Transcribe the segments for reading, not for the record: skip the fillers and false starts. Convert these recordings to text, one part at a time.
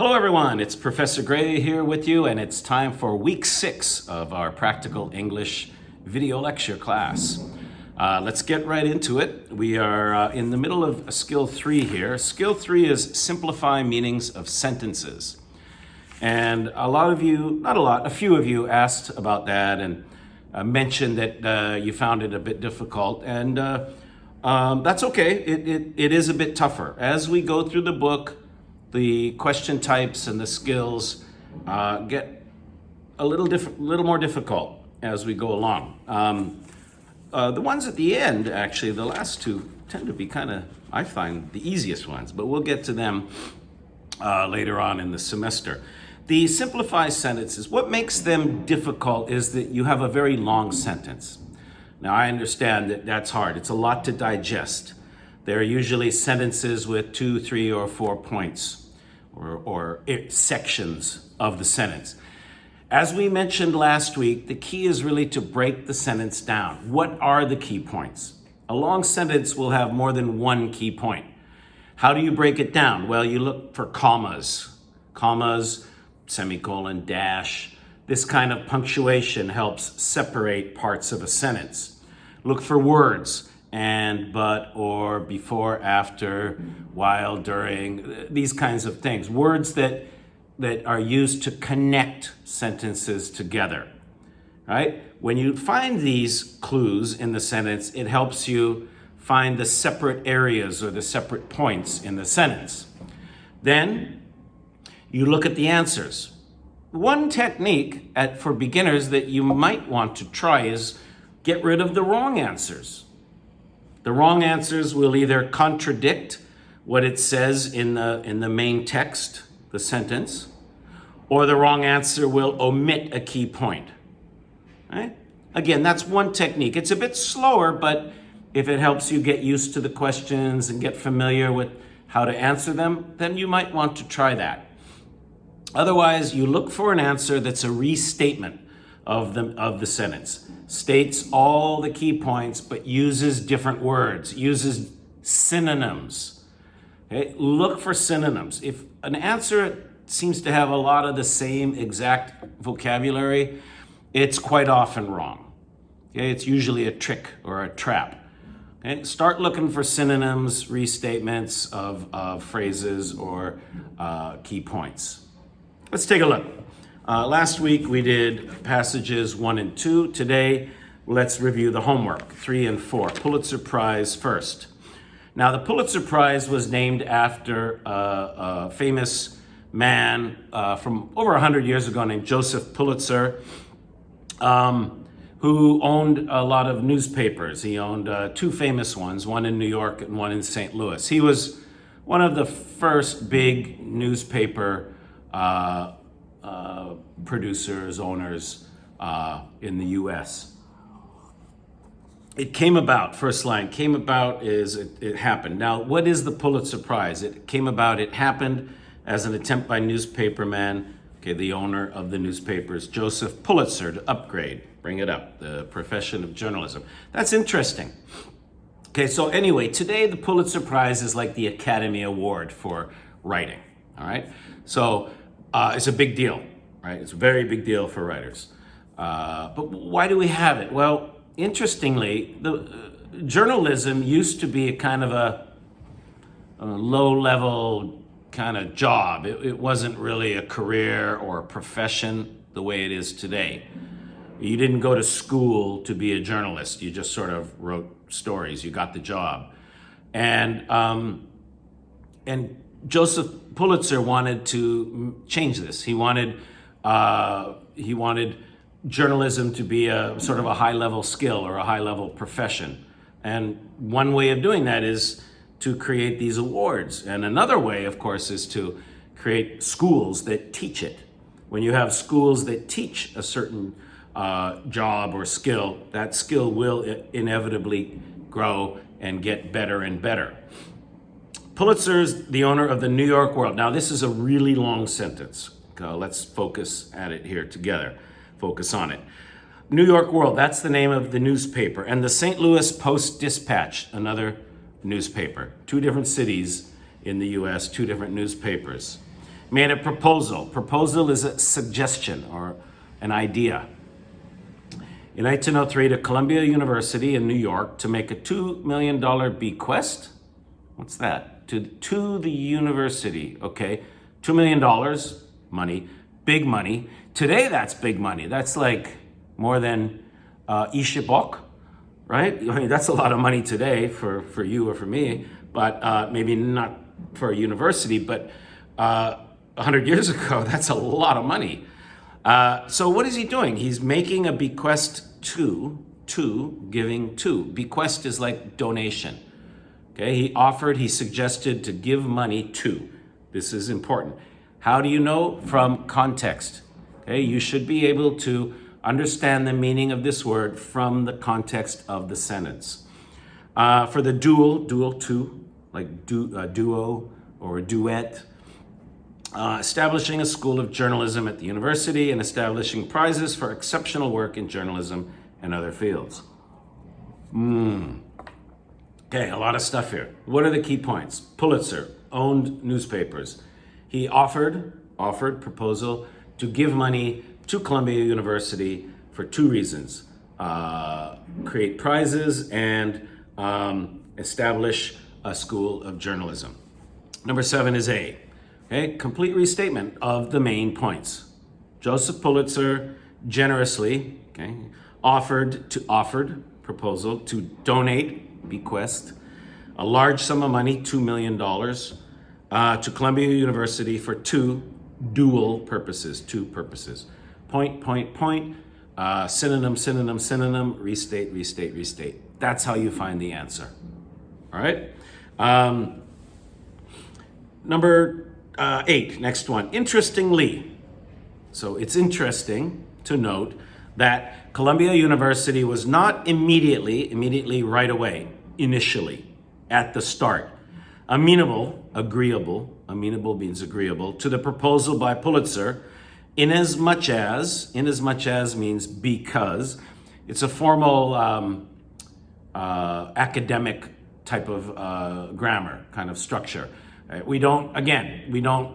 Hello everyone, it's Professor Gray here with you, and it's time for week 6 of our Practical English video lecture class. Let's get right into it. We are in the middle of skill 3 here. Skill 3 is simplify meanings of sentences. And a lot of you, not a lot, a few of you asked about that and mentioned that you found it a bit difficult, and that's okay. It is a bit tougher. As we go through the book, the question types and the skills get a little more difficult as we go along. The ones at the end, actually, the last two tend to be kind of, I find, the easiest ones, but we'll get to them later on in the semester. The simplified sentences, what makes them difficult is that you have a very long sentence. Now, I understand that that's hard. It's a lot to digest. They're usually sentences with 2, 3, or 4 points or sections of the sentence. As we mentioned last week, the key is really to break the sentence down. What are the key points? A long sentence will have more than one key point. How do you break it down? Well, you look for commas, semicolon, dash. This kind of punctuation helps separate parts of a sentence. Look for words, and, but, or, before, after, while, during, these kinds of things. Words that are used to connect sentences together, right? When you find these clues in the sentence, it helps you find the separate areas or the separate points in the sentence. Then you look at the answers. One technique for beginners that you might want to try is get rid of the wrong answers. The wrong answers will either contradict what it says in the main text, the sentence, or the wrong answer will omit a key point. Right? Again, that's one technique. It's a bit slower, but if it helps you get used to the questions and get familiar with how to answer them, then you might want to try that. Otherwise, you look for an answer that's a restatement of the sentence. States all the key points, but uses different words, uses synonyms. Okay? Look for synonyms. If an answer seems to have a lot of the same exact vocabulary, it's quite often wrong. Okay? It's usually a trick or a trap. Okay? Start looking for synonyms, restatements of phrases or key points. Let's take a look. Last week we did passages 1 and 2. Today, let's review the homework, 3 and 4. Pulitzer Prize first. Now, the Pulitzer Prize was named after a famous man from over 100 years ago named Joseph Pulitzer, who owned a lot of newspapers. He owned 2 famous ones, one in New York and one in St. Louis. He was one of the first big newspaper producers, owners in the U.S. It came about, first line, came about is it happened. Now, what is the Pulitzer Prize? It came about, it happened as an attempt by newspaperman, the owner of the newspapers, Joseph Pulitzer, to upgrade, bring it up, the profession of journalism. That's interesting. Okay, so anyway, today the Pulitzer Prize is like the Academy Award for writing, all right? So it's a big deal, right? It's a very big deal for writers. But why do we have it? Well, interestingly, the journalism used to be a kind of a low-level kind of job. It wasn't really a career or a profession the way it is today. You didn't go to school to be a journalist. You just sort of wrote stories. You got the job. And Joseph Pulitzer wanted to change this. He wanted journalism to be a sort of a high-level skill or a high-level profession. And one way of doing that is to create these awards. And another way, of course, is to create schools that teach it. When you have schools that teach a certain job or skill, that skill will inevitably grow and get better and better. Pulitzer's the owner of the New York World. Now, this is a really long sentence. Let's focus at it here together. Focus on it. New York World, that's the name of the newspaper. And the St. Louis Post-Dispatch, another newspaper. 2 different cities in the U.S., 2 different newspapers. made a proposal. Proposal is a suggestion or an idea. In 1903, to Columbia University in New York to make a $2 million bequest. What's that? To the university, okay? $2 million, money, big money. Today, that's big money. That's like more than Ishibok, right? I mean, that's a lot of money today for you or for me, but maybe not for a university, but 100 years ago, that's a lot of money. So what is he doing? He's making a bequest to, giving to. Bequest is like donation. Okay, he suggested to give money to. This is important. How do you know? From context. Okay, you should be able to understand the meaning of this word from the context of the sentence. For the dual to, like duo or a duet. Establishing a school of journalism at the university and establishing prizes for exceptional work in journalism and other fields. Okay, a lot of stuff here. What are the key points? Pulitzer owned newspapers. He offered proposal to give money to Columbia University for two reasons. Create prizes and establish a school of journalism. Number 7 is A. Okay, complete restatement of the main points. Joseph Pulitzer generously offered proposal to donate, bequest, a large sum of money, $2 million, to Columbia University for two purposes. Point, synonym, restate. That's how you find the answer. All right? Number 8, next one. Interestingly, so it's interesting to note that Columbia University was not immediately right away, initially, at the start, amenable means agreeable, to the proposal by Pulitzer, inasmuch as means because. It's a formal academic type of grammar, kind of structure. We don't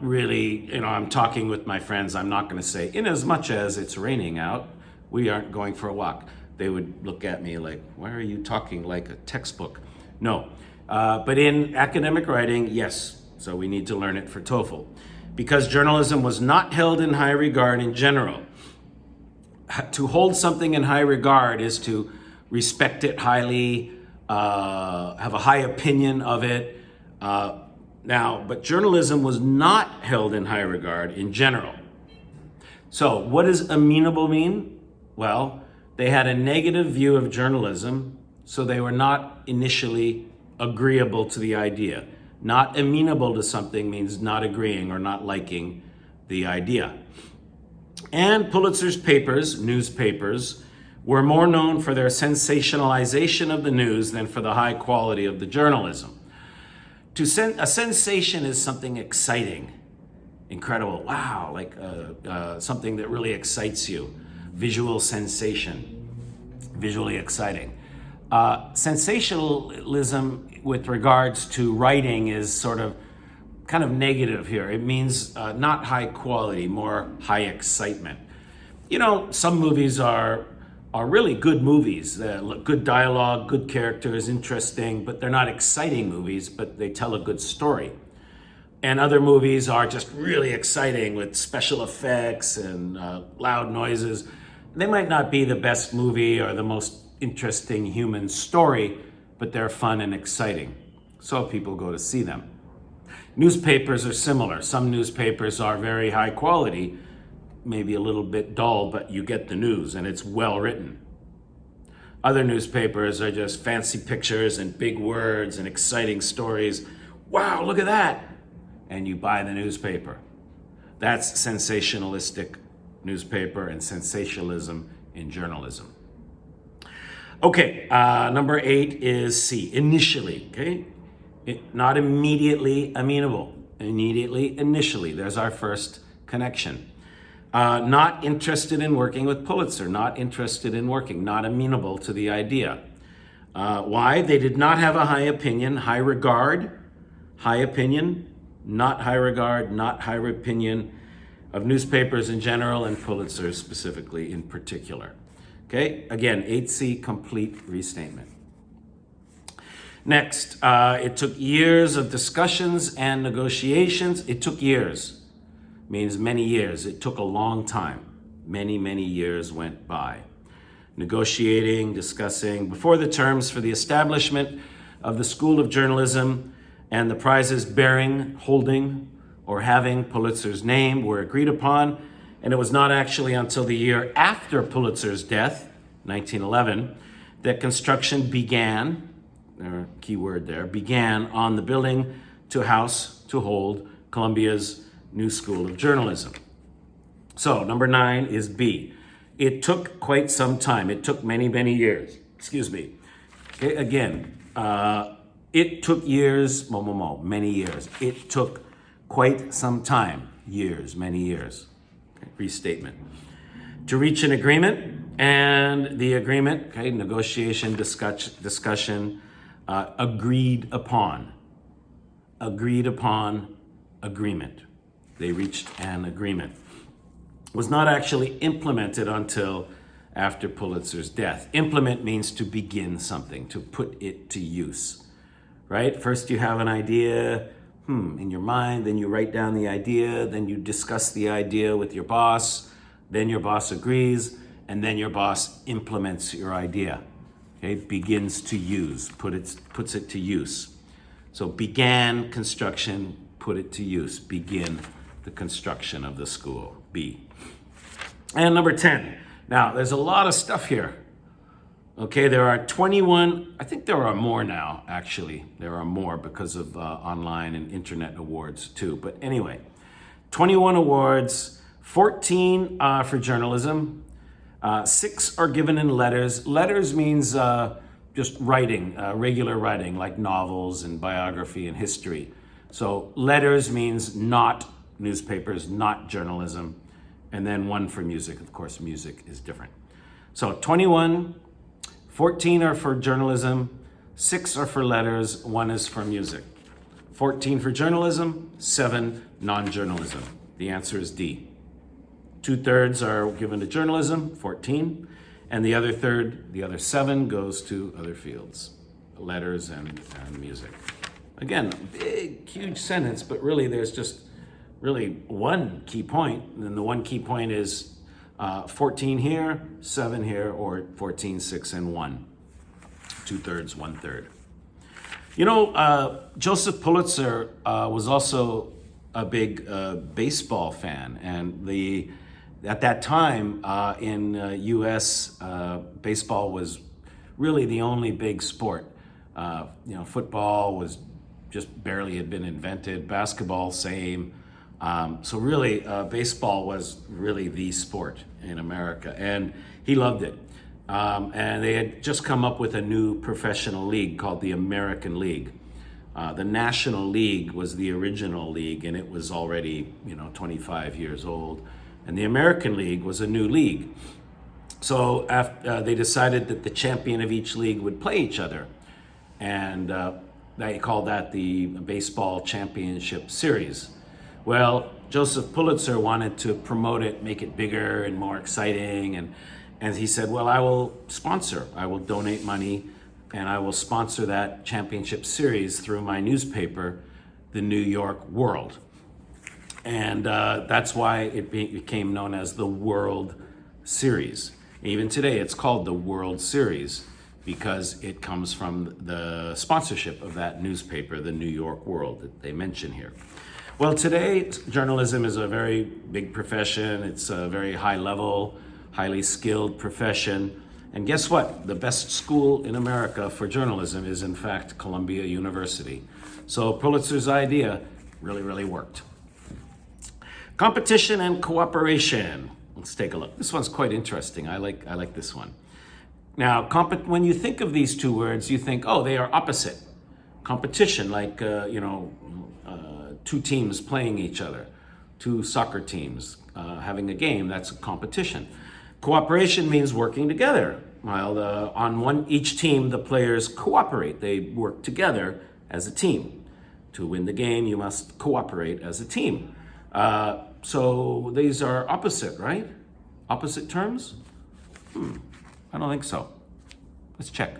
really, I'm talking with my friends, I'm not going to say, inasmuch as it's raining out, we aren't going for a walk. They would look at me like, why are you talking like a textbook? No, but in academic writing, yes, so we need to learn it for TOEFL. Because journalism was not held in high regard in general. To hold something in high regard is to respect it highly, have a high opinion of it, but journalism was not held in high regard in general. So what does amenable mean? Well, they had a negative view of journalism, so they were not initially agreeable to the idea. Not amenable to something means not agreeing or not liking the idea. And Pulitzer's newspapers, were more known for their sensationalization of the news than for the high quality of the journalism. A sensation is something exciting, incredible, wow, like something that really excites you. Visual sensation, visually exciting. Sensationalism with regards to writing is kind of negative here. It means not high quality, more high excitement. Some movies are really good movies. Good dialogue, good characters, interesting, but they're not exciting movies, but they tell a good story. And other movies are just really exciting with special effects and loud noises. They might not be the best movie or the most interesting human story, but they're fun and exciting. So people go to see them. Newspapers are similar. Some newspapers are very high quality, maybe a little bit dull, but you get the news and it's well written. Other newspapers are just fancy pictures and big words and exciting stories. Wow, look at that. And you buy the newspaper. That's sensationalistic newspaper and sensationalism in journalism. Okay, number 8 is C, initially, okay? Not immediately amenable, immediately, initially. There's our first connection. Not interested in working with Pulitzer, not interested in working, not amenable to the idea. Why? They did not have a high opinion, high regard, high opinion, not high regard, not high opinion of newspapers in general and Pulitzer specifically in particular. Okay, again, 8C, complete restatement. Next, it took years of discussions and negotiations. It took years, means many years. It took a long time. Many, many years went by. Negotiating, discussing, before the terms for the establishment of the School of Journalism and the prizes bearing, holding, or having Pulitzer's name were agreed upon. And it was not actually until the year after Pulitzer's death, 1911, that construction began, key word there, began on the building to house, to hold Columbia's new School of Journalism. So number 9 is B. It took quite some time. It took many, many years. Excuse me. Okay, again, it took years, many years. It took quite some time, years, many years. Okay, restatement. To reach an agreement, and the agreement, okay, negotiation, discussion, agreed upon, agreement. They reached an agreement. Was not actually implemented until after Pulitzer's death. Implement means to begin something, to put it to use, right? First you have an idea in your mind, then you write down the idea, then you discuss the idea with your boss, then your boss agrees, and then your boss implements your idea. Okay, begins to use, puts it to use. So began construction, put it to use, begin the construction of the school, B. And number 10. Now, there's a lot of stuff here. Okay, there are 21, I think there are more now, actually. There are more because of online and internet awards too. But anyway, 21 awards, 14 for journalism, 6 are given in letters. Letters means just writing, regular writing, like novels and biography and history. So letters means not newspapers, not journalism. And then 1 for music. Of course, music is different. So 21, 14 are for journalism, 6 are for letters, 1 is for music. 14 for journalism, 7 non-journalism. The answer is D. 2/3 are given to journalism, 14, and the other third, the other 7, goes to other fields, letters and music. Again, a big, huge sentence, but really there's just really one key point, and the one key point is 14 here, 7 here, or 14, 6, and 1. 2/3, 1/3. You know, Joseph Pulitzer was also a big baseball fan, and at that time in U.S., baseball was really the only big sport. Football was just barely had been invented. Basketball, same. So really, baseball was really the sport in America, and he loved it. And they had just come up with a new professional league called the American League. The National League was the original league, and it was already, 25 years old. And the American League was a new league. So they decided that the champion of each league would play each other. And they called that the Baseball Championship Series. Well, Joseph Pulitzer wanted to promote it, make it bigger and more exciting. And he said, well, I will donate money, and I will sponsor that championship series through my newspaper, the New York World. And that's why it became known as the World Series. Even today, it's called the World Series because it comes from the sponsorship of that newspaper, the New York World, that they mention here. Well, today, journalism is a very big profession. It's a very high level, highly skilled profession. And guess what? The best school in America for journalism is, in fact, Columbia University. So Pulitzer's idea really, really worked. Competition and cooperation. Let's take a look. This one's quite interesting. I like this one. Now, when you think of these two words, you think, oh, they are opposite. Competition, like, two teams playing each other, two soccer teams having a game, that's a competition. Cooperation means working together. While on each team, the players cooperate. They work together as a team To win the game, you must cooperate as a team. So these are opposite, right? Opposite terms? I don't think so. Let's check.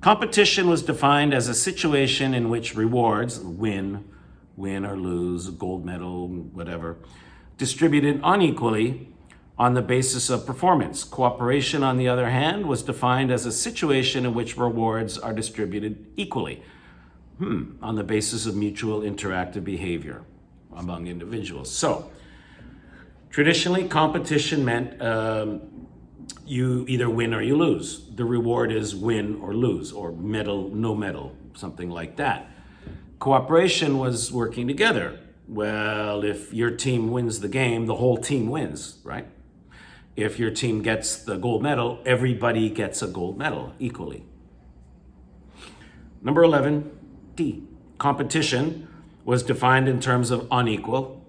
Competition was defined as a situation in which rewards, win or lose, gold medal, whatever, distributed unequally on the basis of performance. Cooperation, on the other hand, was defined as a situation in which rewards are distributed equally, on the basis of mutual interactive behavior among individuals. So, traditionally, competition meant you either win or you lose. The reward is win or lose, or medal, no medal, something like that. Cooperation was working together. Well, if your team wins the game, the whole team wins, right? If your team gets the gold medal, everybody gets a gold medal equally. Number 11, D. Competition was defined in terms of unequal.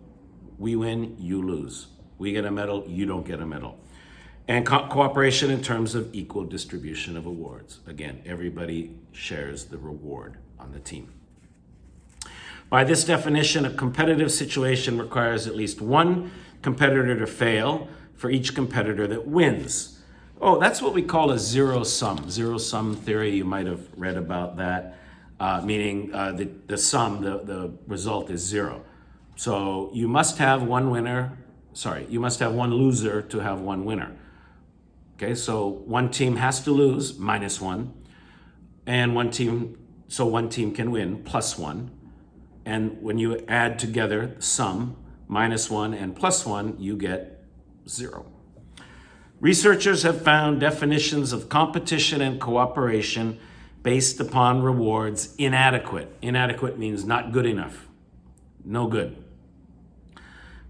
We win, you lose. We get a medal, you don't get a medal. And cooperation in terms of equal distribution of awards. Again, everybody shares the reward on the team. By this definition, a competitive situation requires at least one competitor to fail for each competitor that wins. Oh, that's what we call a zero sum. Zero sum theory, you might have read about that, meaning the sum, the result is zero. So you must have one loser to have one winner. Okay, so one team has to lose, -1, and one team can win, +1. And when you add together sum, -1 and +1, you get 0. Researchers have found definitions of competition and cooperation based upon rewards inadequate. Inadequate means not good enough, no good.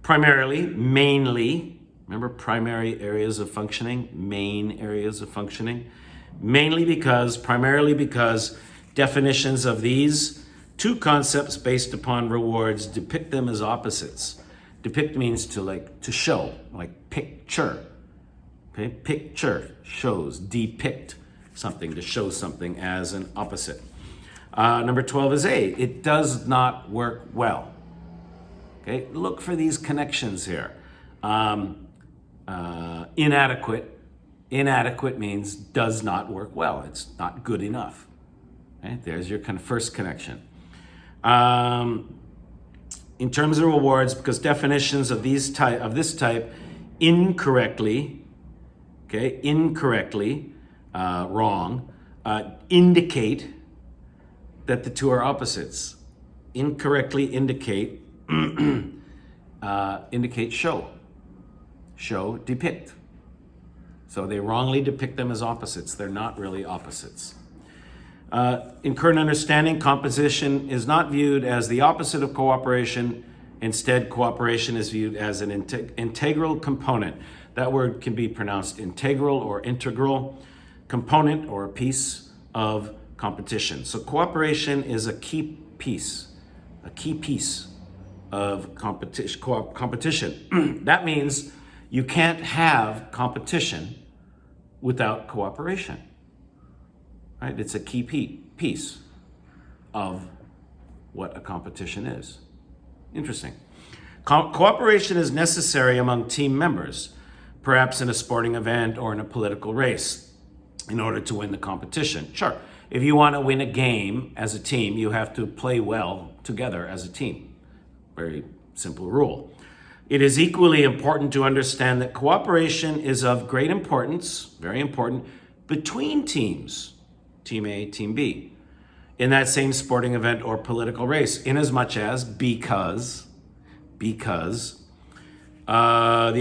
Mainly, remember primary areas of functioning, main areas of functioning? Primarily because definitions of these two concepts based upon rewards depict them as opposites. Depict means to show, like picture. Okay, picture shows, depict something, to show something as an opposite. Number 12 is A. It does not work well. Okay, look for these connections here. Inadequate means does not work well. It's not good enough. Okay, there's your first connection. In terms of rewards, because definitions of this type incorrectly, wrong, indicate that the two are opposites. Incorrectly indicate show, depict. So they wrongly depict them as opposites. They're not really opposites. In current understanding, competition is not viewed as the opposite of cooperation. Instead, cooperation is viewed as an integral component. That word can be pronounced integral or integral, component or a piece of competition. So cooperation is a key piece of competition. That means you can't have competition without cooperation. Right? It's a key piece of what a competition is. Interesting. Cooperation is necessary among team members, perhaps in a sporting event or in a political race, in order to win the competition. Sure, if you want to win a game as a team, you have to play well together as a team. Very simple rule. It is equally important to understand that cooperation is of great importance, very important, between teams. Team A, Team B, in that same sporting event or political race, inasmuch as because the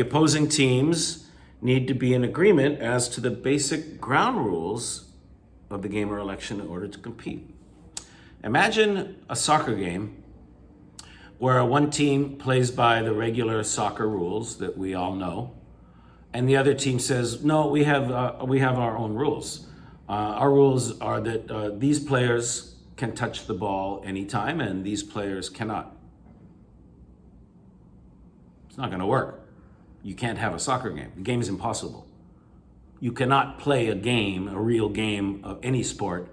opposing teams need to be in agreement as to the basic ground rules of the game or election in order to compete. Imagine a soccer game where one team plays by the regular soccer rules that we all know, and the other team says, no, we have our own rules. Our rules are that these players can touch the ball anytime and these players cannot. It's not going to work. You can't have a soccer game. The game is impossible. You cannot play a real game of any sport,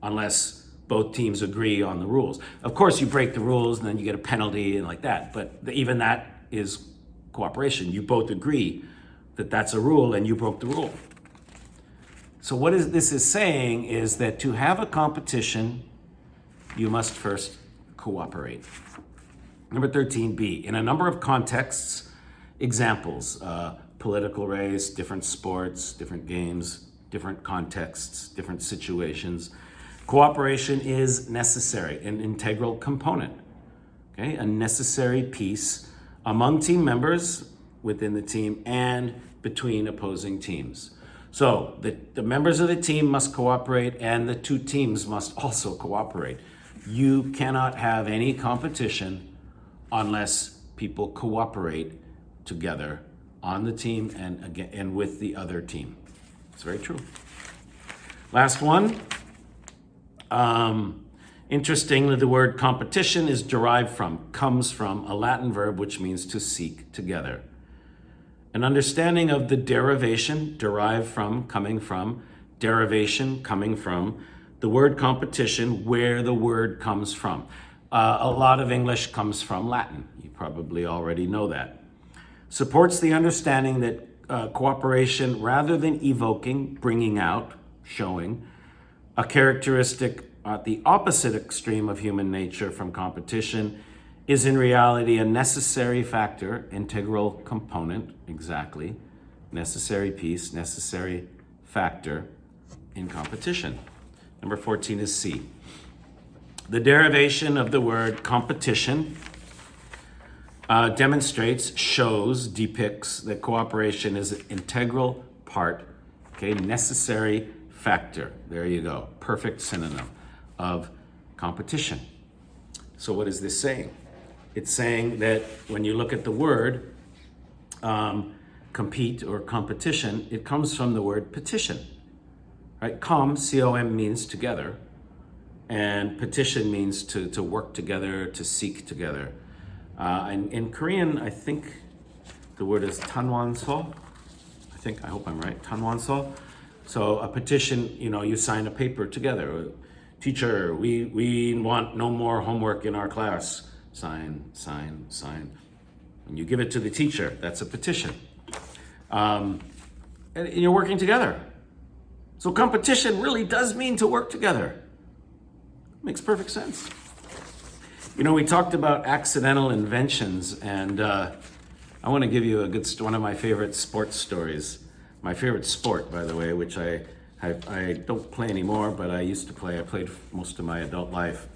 unless both teams agree on the rules. Of course, you break the rules and then you get a penalty and like that, but even that is cooperation. You both agree that that's a rule and you broke the rule. So what this is saying is that to have a competition, you must first cooperate. Number 13B, in a number of contexts, examples, political race, different sports, different games, different contexts, different situations, cooperation is necessary, an integral component, okay? A necessary piece among team members, within the team, and between opposing teams. So the members of the team must cooperate and the two teams must also cooperate. You cannot have any competition unless people cooperate together on the team and with the other team. It's very true. Last one. Interestingly, the word competition is comes from a Latin verb which means to seek together. An understanding of the derivation, coming from, the word competition, where the word comes from. A lot of English comes from Latin. You probably already know that. Supports the understanding that cooperation, rather than evoking, bringing out, showing, a characteristic at the opposite extreme of human nature from competition, is in reality a necessary factor, integral component, exactly, necessary piece, necessary factor in competition. Number 14 is C. The derivation of the word competition depicts that cooperation is an integral part, okay, necessary factor. There you go, perfect synonym of competition. So what is this saying? It's saying that when you look at the word compete or competition, it comes from the word petition, right? C-O-M means together, and petition means to work together, to seek together. And in Korean, I think the word is tanwanso. I hope I'm right, tanwanso. So a petition, you sign a paper together. Teacher, we want no more homework in our class. Sign. When you give it to the teacher, that's a petition. And you're working together. So competition really does mean to work together. Makes perfect sense. We talked about accidental inventions, and I want to give you one of my favorite sports stories. My favorite sport, by the way, which I don't play anymore, but I used to play. I played most of my adult life.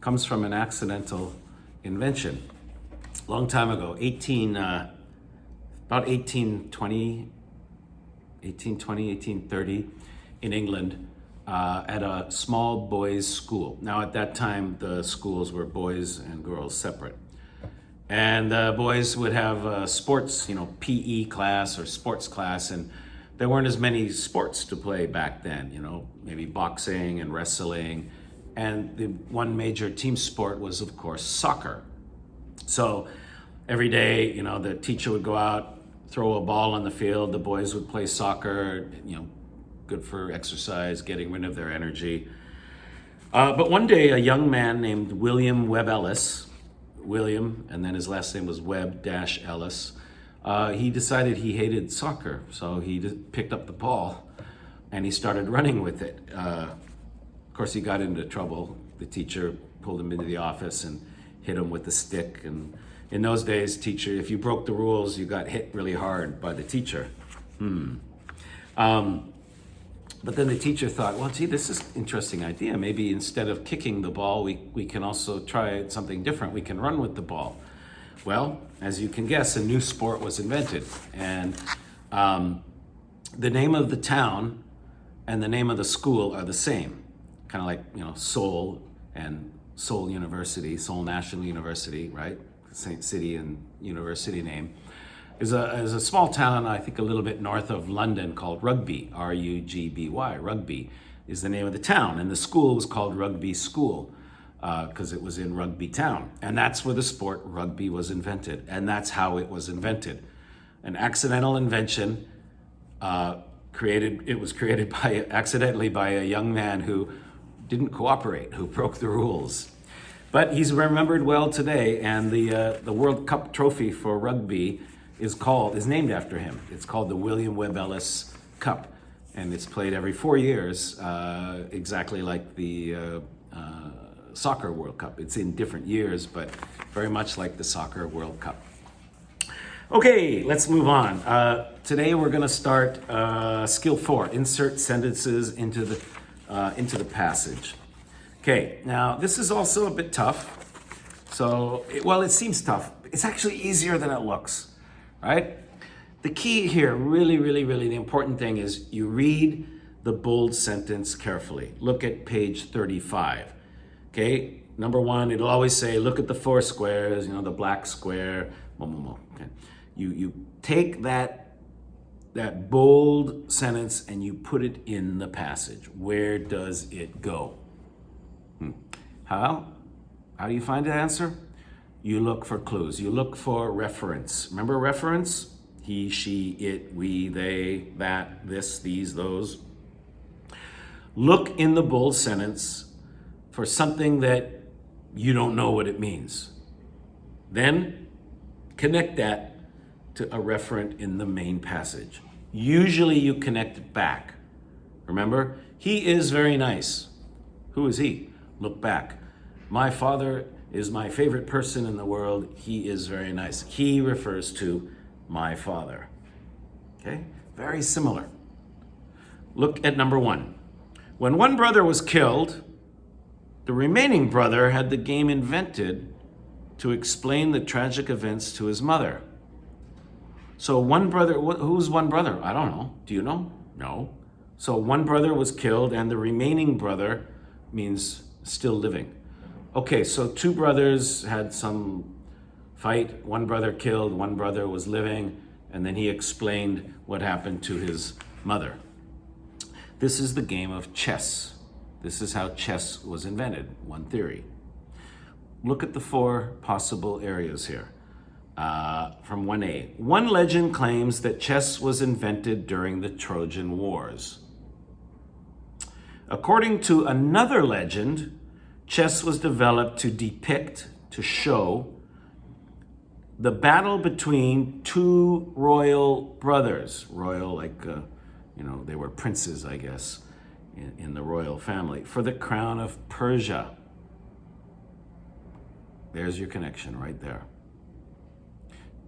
Comes from an accidental invention. Long time ago, about 1820, 1830 in England, at a small boys' school. Now, at that time, the schools were boys and girls separate. And the boys would have sports, PE class or sports class, and there weren't as many sports to play back then, maybe boxing and wrestling. And the one major team sport was, of course, soccer. So every day, the teacher would go out, throw a ball on the field, the boys would play soccer, good for exercise, getting rid of their energy. But one day, a young man named William Webb Ellis, and then his last name was Webb-Ellis, he decided he hated soccer. So he picked up the ball and he started running with it. Of course, he got into trouble. The teacher pulled him into the office and hit him with a stick. And in those days, if you broke the rules, you got hit really hard by the teacher. But then the teacher thought, well, gee, this is an interesting idea. Maybe instead of kicking the ball, we can also try something different. We can run with the ball. Well, as you can guess, a new sport was invented. And the name of the town and the name of the school are the same. Kind of like, Seoul and Seoul University, Seoul National University, right? Same city and university name. Is a small town, I think a little bit north of London, called Rugby, R-U-G-B-Y. Rugby is the name of the town, and the school was called Rugby School because it was in Rugby Town. And that's where the sport rugby was invented, and that's how it was invented. An accidental invention, accidentally by a young man who didn't cooperate, who broke the rules. But he's remembered well today, and the World Cup trophy for rugby is named after him. It's called the William Webb Ellis Cup, and it's played every 4 years, exactly like the Soccer World Cup. It's in different years, but very much like the Soccer World Cup. Okay, let's move on. Today we're going to start skill 4, insert sentences into the passage. Okay, now this is also a bit tough. It seems tough. It's actually easier than it looks, right? The key here, really, the important thing is you read the bold sentence carefully. Look at page 35. Okay, number 1, it'll always say, look at the 4 squares, the black square, okay. You take that bold sentence and you put it in the passage. Where does it go? How do you find the answer? You look for clues. You look for reference. Remember reference? He, she, it, we, they, that, this, these, those. Look in the bold sentence for something that you don't know what it means. Then connect that to a referent in the main passage. Usually you connect it back. Remember, he is very nice. Who is he? Look back. My father is my favorite person in the world. He is very nice. He refers to my father. Okay? Very similar. Look at number 1. When one brother was killed, the remaining brother had the game invented to explain the tragic events to his mother. So one brother, who's one brother? I don't know. Do you know? No. So one brother was killed and the remaining brother means still living. Okay, so 2 brothers had some fight. One brother killed, one brother was living, and then he explained what happened to his mother. This is the game of chess. This is how chess was invented, one theory. Look at the 4 possible areas here. From 1A. One legend claims that chess was invented during the Trojan Wars. According to another legend, chess was developed to show the battle between 2 royal brothers. Royal, like, they were princes, I guess, in the royal family, for the crown of Persia. There's your connection right there.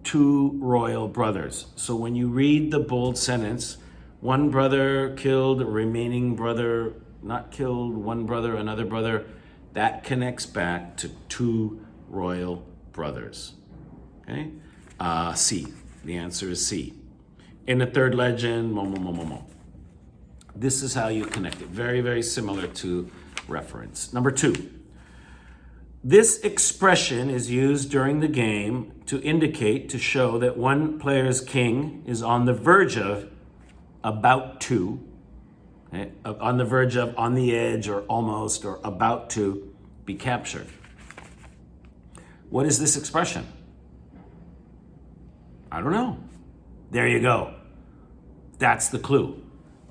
2 royal brothers. So when you read the bold sentence, one brother killed, remaining brother not killed, one brother, another brother, that connects back to 2 royal brothers. Okay? C. The answer is C. In the 3rd legend, This is how you connect it. Very similar to reference. Number 2. This expression is used during the game to indicate, to show that one player's king is on the verge of, about to, okay, on the verge of, on the edge, or almost, or about to be captured. What is this expression? I don't know. There you go. That's the clue.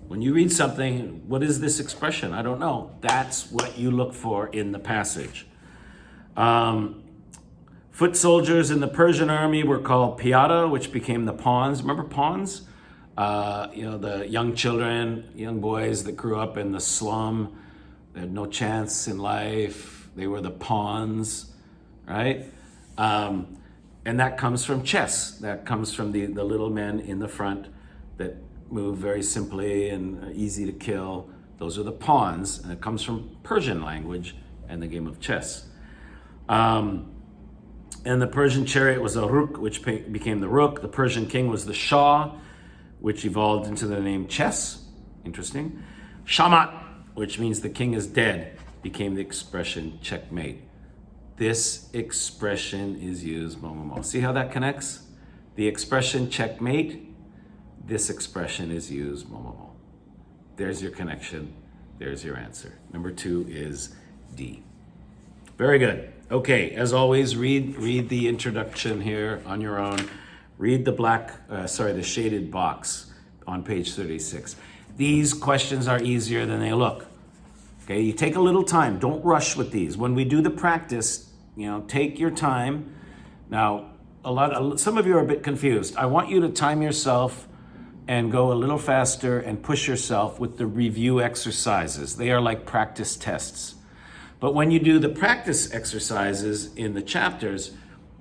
When you read something, what is this expression? I don't know. That's what you look for in the passage. Foot soldiers in the Persian army were called piyada, which became the pawns. Remember pawns? The young children, young boys that grew up in the slum, they had no chance in life. They were the pawns, right? And that comes from chess. That comes from the little men in the front that move very simply and are easy to kill. Those are the pawns, and it comes from Persian language and the game of chess. And the Persian chariot was a ruk, which became the rook. The Persian king was the shah, which evolved into the name chess. Interesting. Shamat, which means the king is dead, became the expression checkmate. This expression is used, See how that connects? The expression checkmate, this expression is used, There's your connection. There's your answer. Number 2 is D. Very good. Okay, as always, read the introduction here on your own. Read the shaded box on page 36. These questions are easier than they look. Okay, you take a little time. Don't rush with these. When we do the practice, take your time. Now, some of you are a bit confused. I want you to time yourself and go a little faster and push yourself with the review exercises. They are like practice tests. But when you do the practice exercises in the chapters,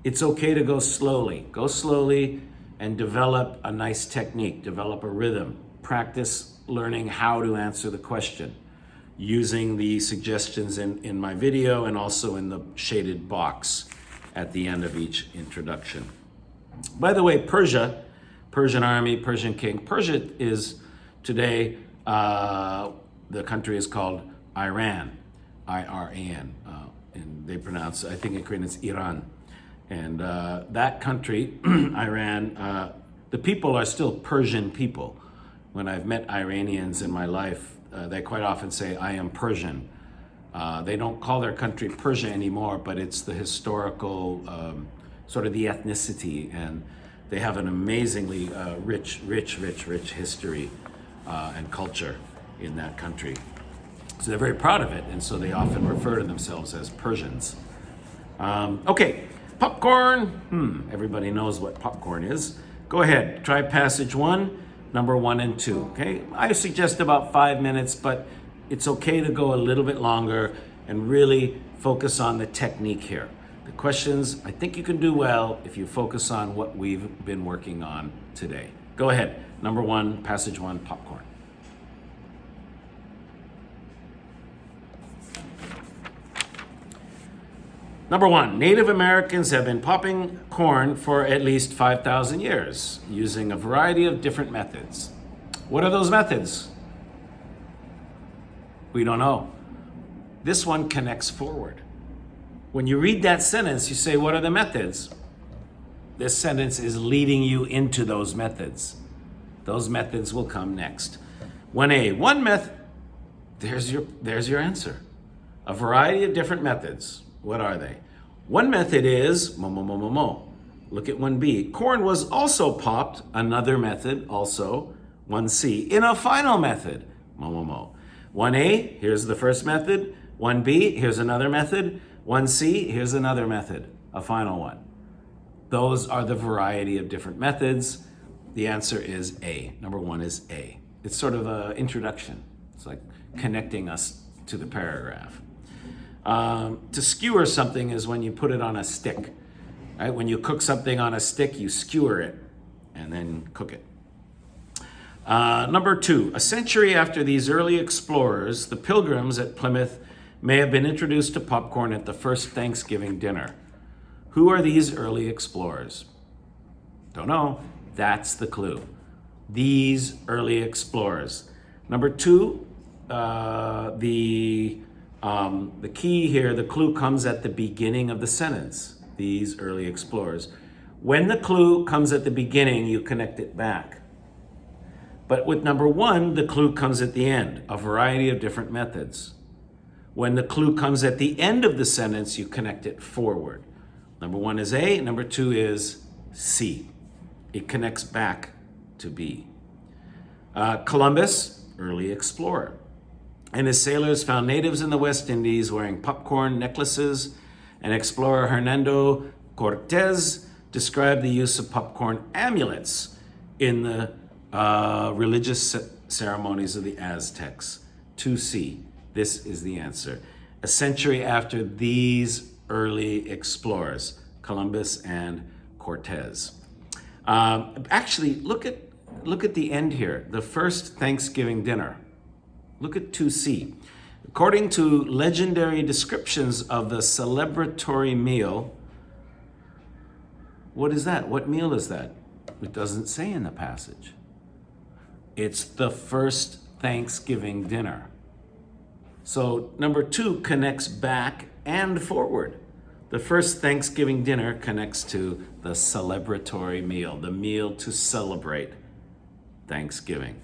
it's okay to go slowly. Go slowly and develop a nice technique, develop a rhythm. Practice learning how to answer the question using the suggestions in my video and also in the shaded box at the end of each introduction. By the way, Persia, Persian army, Persian king. Persia is today, the country is called Iran, I-R-A-N, and they pronounce, I think in Korean it's Iran. And that country, Iran, the people are still Persian people. When I've met Iranians in my life, they quite often say, I am Persian. They don't call their country Persia anymore, but it's the historical, sort of the ethnicity, and they have an amazingly rich history and culture in that country. So they're very proud of it, and so they often refer to themselves as Persians. Okay, popcorn. Everybody knows what popcorn is. Go ahead, try passage 1, number 1 and 2, okay? I suggest about 5 minutes, but it's okay to go a little bit longer and really focus on the technique here. The questions, I think you can do well if you focus on what we've been working on today. Go ahead, number 1, passage 1, popcorn. Number 1, Native Americans have been popping corn for at least 5,000 years using a variety of different methods. What are those methods? We don't know. This one connects forward. When you read that sentence, you say, what are the methods? This sentence is leading you into those methods. Those methods will come next. 1A, one method, there's your answer. A variety of different methods. What are they? One method is mo. Look at 1B. Corn was also popped, another method also. 1C, in a final method, mo. 1A, here's the first method. 1B, here's another method. 1C, here's another method, a final one. Those are the variety of different methods. The answer is A. Number 1 is A. It's sort of an introduction. It's like connecting us to the paragraph. To skewer something is when you put it on a stick. Right? When you cook something on a stick, you skewer it and then cook it. Number 2, a century after these early explorers, the Pilgrims at Plymouth may have been introduced to popcorn at the first Thanksgiving dinner. Who are these early explorers? Don't know. That's the clue. These early explorers. Number 2, the key here, the clue comes at the beginning of the sentence. These early explorers. When the clue comes at the beginning, you connect it back. But with number 1, the clue comes at the end, a variety of different methods. When the clue comes at the end of the sentence, you connect it forward. Number 1 is A, number 2 is C. It connects back to B. Columbus, early explorer, and his sailors found natives in the West Indies wearing popcorn necklaces, and explorer Hernando Cortez described the use of popcorn amulets in the religious ceremonies of the Aztecs. 2C, this is the answer. A century after these early explorers, Columbus and Cortez. Actually, look at the end here, the first Thanksgiving dinner. Look at 2C. According to legendary descriptions of the celebratory meal, what is that? What meal is that? It doesn't say in the passage. It's the first Thanksgiving dinner. So number 2 connects back and forward. The first Thanksgiving dinner connects to the celebratory meal, the meal to celebrate Thanksgiving.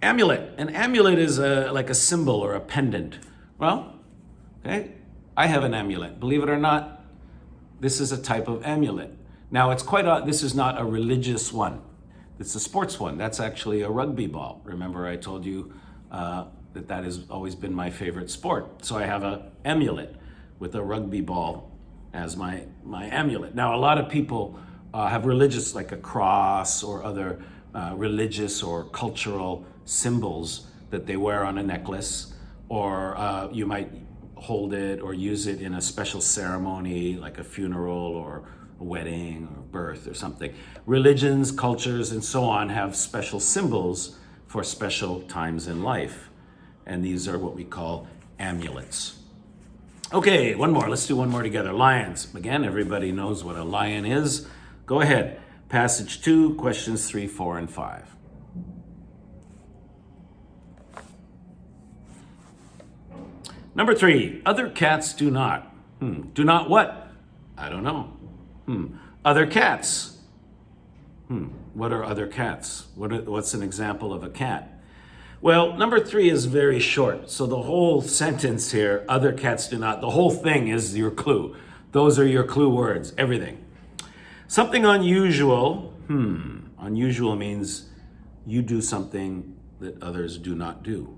Amulet. An amulet is like a symbol or a pendant. Well, okay, I have an amulet. Believe it or not, this is a type of amulet. Now, this is not a religious one. It's a sports one. That's actually a rugby ball. Remember I told you that has always been my favorite sport. So I have an amulet with a rugby ball as my amulet. Now, a lot of people have religious, like a cross or other religious or cultural symbols that they wear on a necklace, or you might hold it or use it in a special ceremony like a funeral or a wedding or birth or something. Religions, cultures, and so on have special symbols for special times in life. And these are what we call amulets. Okay, one more. Let's do one more together. Lions. Again, everybody knows what a lion is. Go ahead. Passage 2, questions 3, 4, and 5. Number 3, other cats do not. Do not what? I don't know. Other cats. What are other cats? What's an example of a cat? Well, number 3 is very short. So the whole sentence here, other cats do not, the whole thing is your clue. Those are your clue words, everything. Something unusual. Unusual means you do something that others do not do.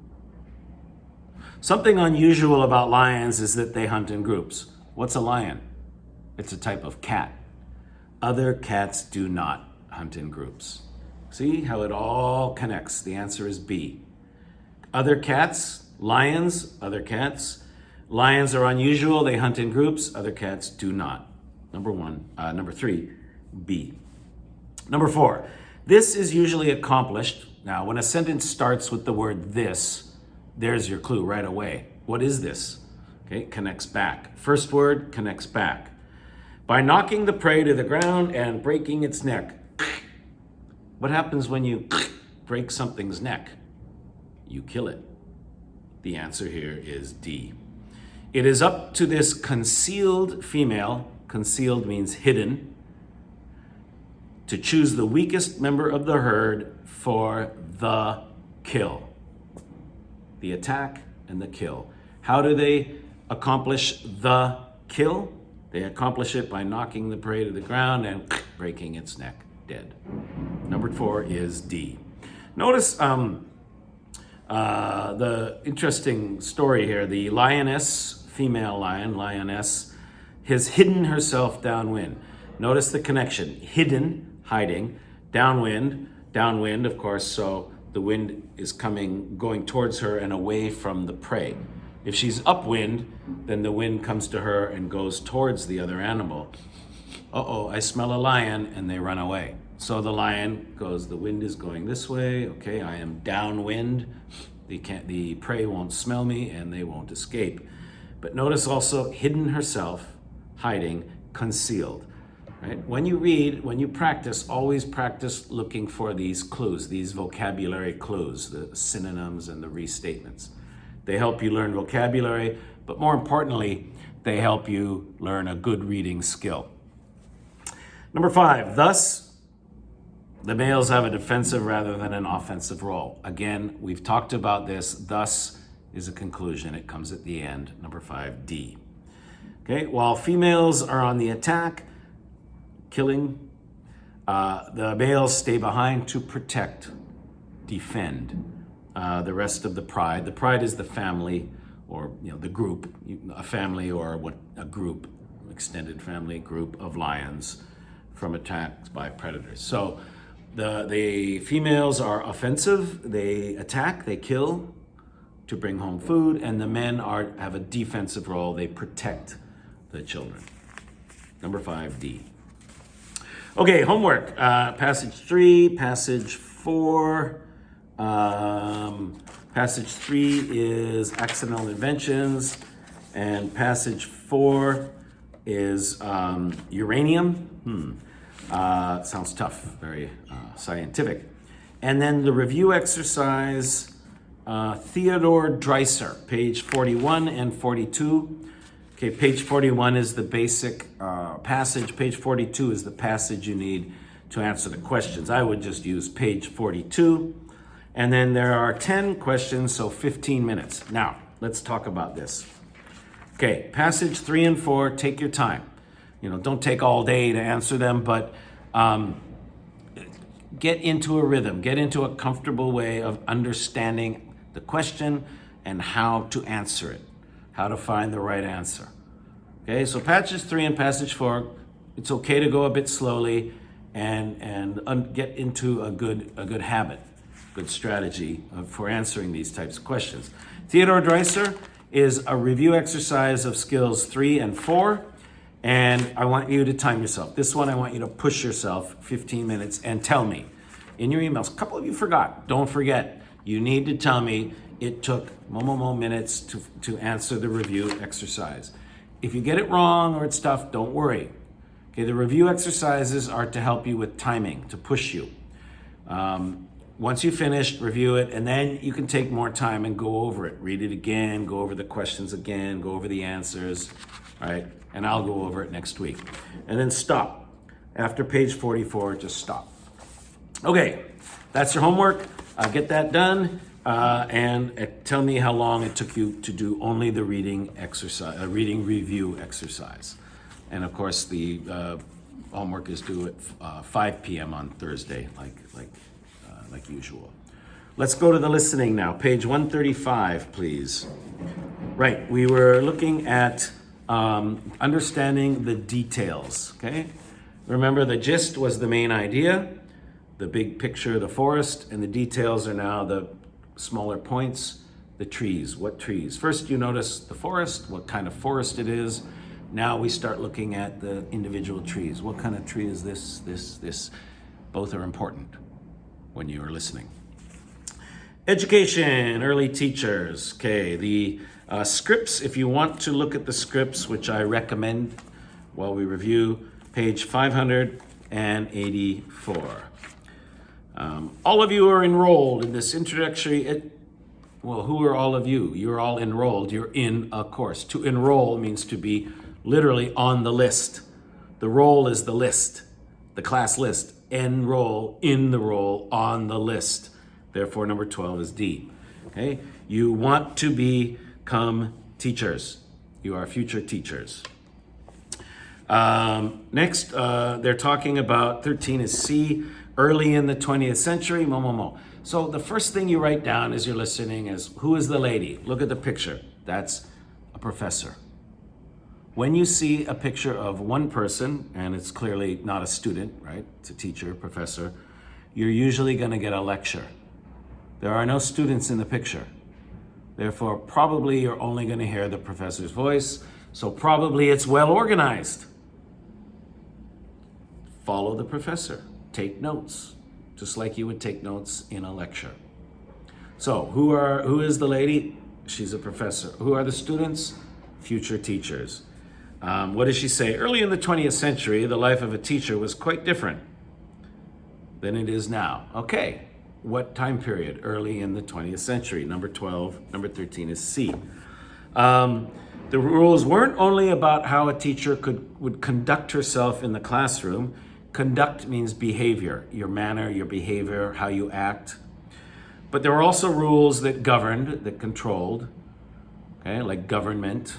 Something unusual about lions is that they hunt in groups. What's a lion? It's a type of cat. Other cats do not hunt in groups. See how it all connects? The answer is B. Other cats, lions, other cats. Lions are unusual, they hunt in groups. Other cats do not. Number 3, B. Number 4, this is usually accomplished. Now, when a sentence starts with the word this, there's your clue right away. What is this? Okay, connects back. First word connects back. By knocking the prey to the ground and breaking its neck. What happens when you break something's neck? You kill it. The answer here is D. It is up to this concealed female, concealed means hidden, to choose the weakest member of the herd for the kill. The attack and the kill. How do they accomplish the kill? They accomplish it by knocking the prey to the ground and breaking its neck, dead. Number 4 is D. Notice the interesting story here. The lioness, female lion, lioness, has hidden herself downwind. Notice the connection. Hidden, hiding, downwind, of course, so the wind is going towards her and away from the prey. If she's upwind, then the wind comes to her and goes towards the other animal. Uh-oh, I smell a lion, and they run away. So the lion goes, the wind is going this way. Okay, I am downwind. The prey won't smell me, and they won't escape. But notice also hidden herself, hiding, concealed. Right? When you read, when you practice, always practice looking for these clues, these vocabulary clues, the synonyms and the restatements. They help you learn vocabulary, but more importantly, they help you learn a good reading skill. Number 5, thus, the males have a defensive rather than an offensive role. Again, we've talked about this. Thus is a conclusion. It comes at the end. Number 5, D. Okay, while females are on the attack, killing, the males stay behind to protect, defend the rest of the pride. The pride is the family, or the group, a family or a group, extended family group of lions from attacks by predators. So the females are offensive. They attack, they kill to bring home food, and the men have a defensive role. They protect the children. Number 5, D. Okay, homework. Passage 3, passage 4. Passage 3 is accidental inventions, and passage 4 is uranium. Sounds tough, very scientific. And then the review exercise, Theodore Dreiser, page 41 and 42. Okay, page 41 is the basic passage. Page 42 is the passage you need to answer the questions. I would just use page 42. And then there are 10 questions, so 15 minutes. Now, let's talk about this. Okay, passage 3 and 4, take your time. Don't take all day to answer them, but get into a rhythm, get into a comfortable way of understanding the question, and how to answer it, how to find the right answer. Okay, so passage 3 and passage 4, it's okay to go a bit slowly and get into a good habit, good strategy for answering these types of questions. Theodore Dreiser is a review exercise of skills 3 and 4, and I want you to time yourself. This one, I want you to push yourself 15 minutes and tell me in your emails. A couple of you forgot. Don't forget. You need to tell me it took more minutes to answer the review exercise. If you get it wrong or it's tough, don't worry. Okay, the review exercises are to help you with timing, to push you. Once you finish, review it, and then you can take more time and go over it. Read it again, go over the questions again, go over the answers, all right? And I'll go over it next week. And then stop. After page 44, just stop. Okay, that's your homework. Get that done, and tell me how long it took you to do only the reading exercise, reading review exercise. And of course, the homework is due at 5 p.m. on Thursday, like usual. Let's go to the listening now. Page 135, please. Right, we were looking at understanding the details, okay? Remember, the gist was the main idea, the big picture of the forest, and the details are now the smaller points, the trees. What trees? First, you notice the forest, what kind of forest it is. Now we start looking at the individual trees. What kind of tree is this? Both are important when you are listening. Education, early teachers. Okay, the scripts, if you want to look at the scripts, which I recommend while we review, page 584. All of you are enrolled in this introductory, who are all of you? You're all enrolled, you're in a course. To enroll means to be literally on the list. The roll is the list, the class list. Enroll, in the roll, on the list. Therefore, number 12 is D. Okay? You want to become teachers. You are future teachers. Next, they're talking about 13 is C, early in the 20th century, So the first thing you write down as you're listening is, who is the lady? Look at the picture. That's a professor. When you see a picture of one person, and it's clearly not a student, right? It's a teacher, professor, you're usually going to get a lecture. There are no students in the picture. Therefore, probably you're only going to hear the professor's voice, so probably it's well organized. Follow the professor. Take notes, just like you would take notes in a lecture. So, who is the lady? She's a professor. Who are the students? Future teachers. What does she say? Early in the 20th century, the life of a teacher was quite different than it is now. Okay, what time period? Early in the 20th century. Number 12, number 13 is C. The rules weren't only about how a teacher would conduct herself in the classroom. Conduct means behavior, your manner, your behavior, how you act. But there were also rules that governed, that controlled, okay, like government,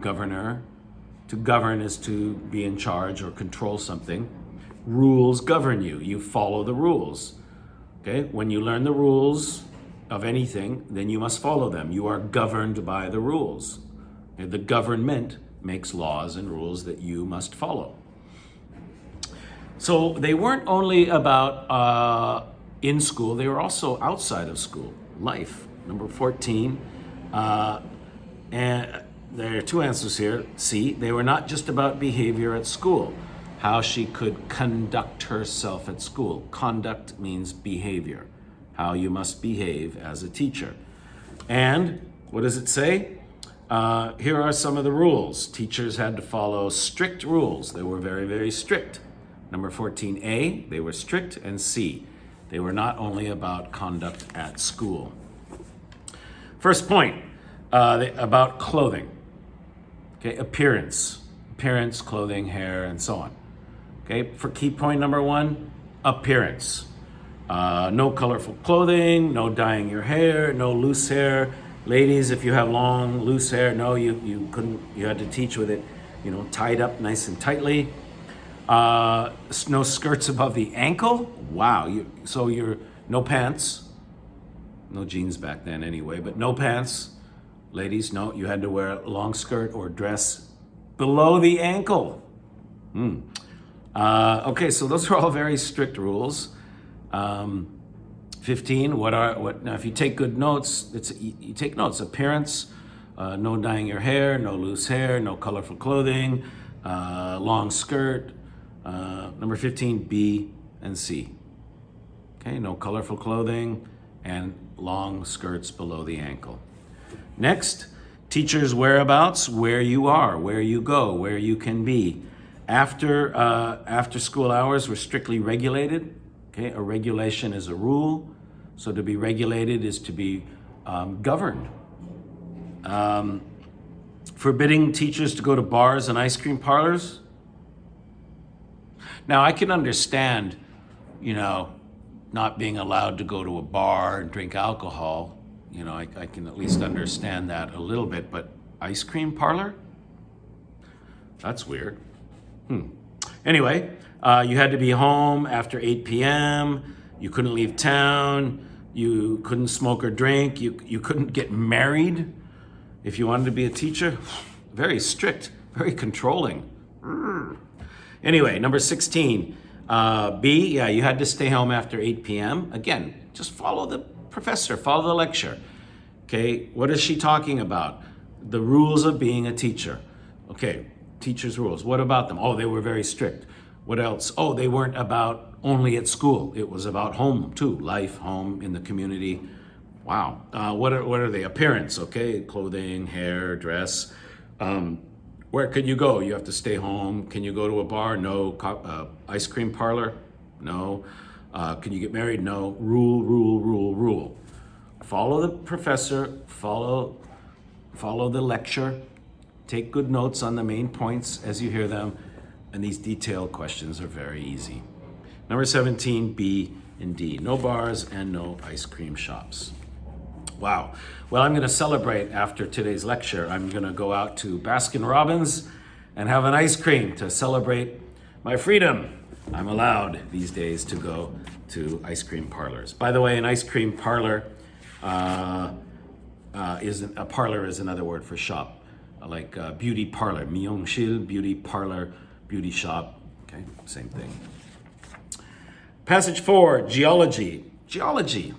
governor. To govern is to be in charge or control something. Rules govern you. You follow the rules. Okay? When you learn the rules of anything, then you must follow them. You are governed by the rules. Okay? The government makes laws and rules that you must follow. So they weren't only about in school, they were also outside of school. Life. Number 14. And there are two answers here. C, they were not just about behavior at school, how she could conduct herself at school. Conduct means behavior, how you must behave as a teacher. And what does it say? Here are some of the rules. Teachers had to follow strict rules. They were very, very strict. Number 14A, they were strict, and C, they were not only about conduct at school. First point, about clothing. Okay, appearance, clothing, hair, and so on. Okay, for key point number 1, appearance. No colorful clothing, no dyeing your hair, no loose hair. Ladies, if you have long, loose hair, no, you couldn't, you had to teach with it, tied up nice and tightly. No skirts above the ankle. Wow, you're no pants, no jeans back then anyway, but no pants. Ladies, no, you had to wear a long skirt or dress below the ankle. Okay, so those are all very strict rules. 15, now if you take good notes, you take notes. Appearance, no dyeing your hair, no loose hair, no colorful clothing, long skirt. Number 15, B and C. Okay, no colorful clothing and long skirts below the ankle. Next, teachers' whereabouts, where you are, where you go, where you can be. After school hours were strictly regulated. Okay, a regulation is a rule. So to be regulated is to be governed. Forbidding teachers to go to bars and ice cream parlors. Now I can understand, not being allowed to go to a bar and drink alcohol. I can at least understand that a little bit, but ice cream parlor? That's weird. Anyway, you had to be home after 8 p.m. You couldn't leave town. You couldn't smoke or drink. You couldn't get married if you wanted to be a teacher. Very strict, very controlling. Anyway, number 16. B, you had to stay home after 8 p.m. Again, just follow the professor, follow the lecture. Okay, what is she talking about? The rules of being a teacher. Okay, teacher's rules. What about them? Oh, they were very strict. What else? Oh, they weren't about only at school. It was about home too. Life, home, in the community. Wow. What are they? Appearance, okay? Clothing, hair, dress. Where could you go? You have to stay home. Can you go to a bar? No. Ice cream parlor? No. Can you get married? No. Rule. Follow the professor. Follow the lecture. Take good notes on the main points as you hear them. And these detailed questions are very easy. Number 17, B and D. No bars and no ice cream shops. Wow. Well, I'm going to celebrate after today's lecture. I'm going to go out to Baskin Robbins and have an ice cream to celebrate my freedom. I'm allowed these days to go to ice cream parlors. By the way, an ice cream parlor is another word for shop, like beauty parlor. 미용실, beauty parlor, beauty shop. Okay, same thing. Passage 4, geology. Geology.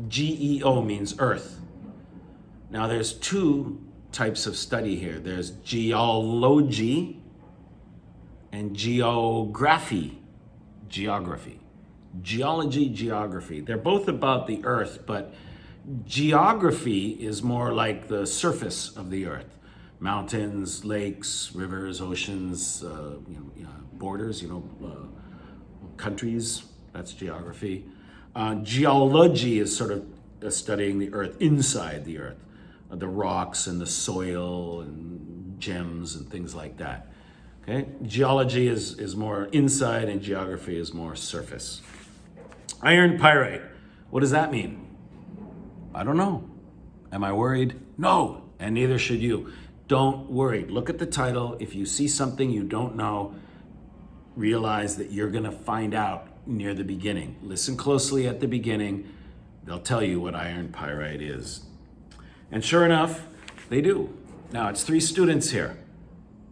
Geo means earth. Now there's two types of study here. There's geology and geography. Geography. Geology, geography. They're both about the earth, but geography is more like the surface of the earth. Mountains, lakes, rivers, oceans, borders, countries. That's geography. Geology is sort of studying the earth, inside the earth, the rocks and the soil and gems and things like that. Okay, geology is more inside and geography is more surface. Iron pyrite, what does that mean? I don't know. Am I worried? No, and neither should you. Don't worry. Look at the title. If you see something you don't know, realize that you're going to find out near the beginning. Listen closely at the beginning. They'll tell you what iron pyrite is. And sure enough, they do. Now, it's 3 students here.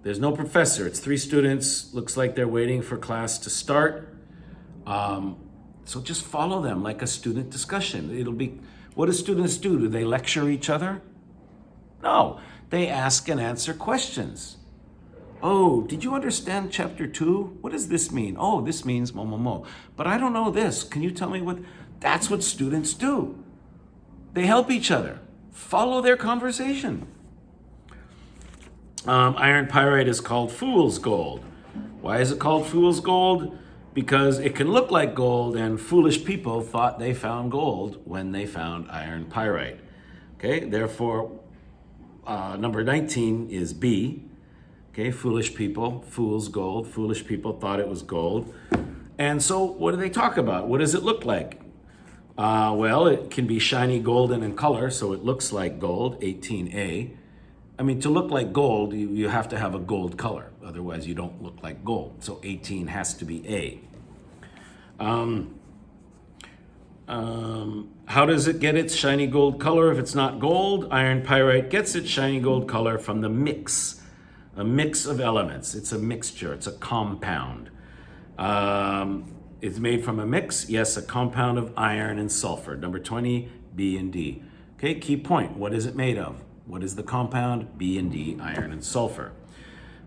There's no professor. It's 3 students. Looks like they're waiting for class to start. So just follow them like a student discussion. It'll be, what do students do? Do they lecture each other? No, they ask and answer questions. Oh, did you understand chapter 2? What does this mean? Oh, this means mo. But I don't know this. Can you tell me what? That's what students do. They help each other. Follow their conversation. Iron pyrite is called fool's gold. Why is it called fool's gold? Because it can look like gold, and foolish people thought they found gold when they found iron pyrite. Okay, therefore, number 19 is B. Okay, foolish people, fool's gold. Foolish people thought it was gold. And so what do they talk about? What does it look like? Well, it can be shiny golden in color, so it looks like gold, 18A. I mean, to look like gold, you have to have a gold color. Otherwise, you don't look like gold. So 18 has to be A. How does it get its shiny gold color if it's not gold? Iron pyrite gets its shiny gold color from the mix, a mix of elements. It's a mixture, it's a compound. It's made from a mix, yes, a compound of iron and sulfur. Number 20, B and D. Okay, key point, what is it made of? What is the compound? B and D, iron and sulfur.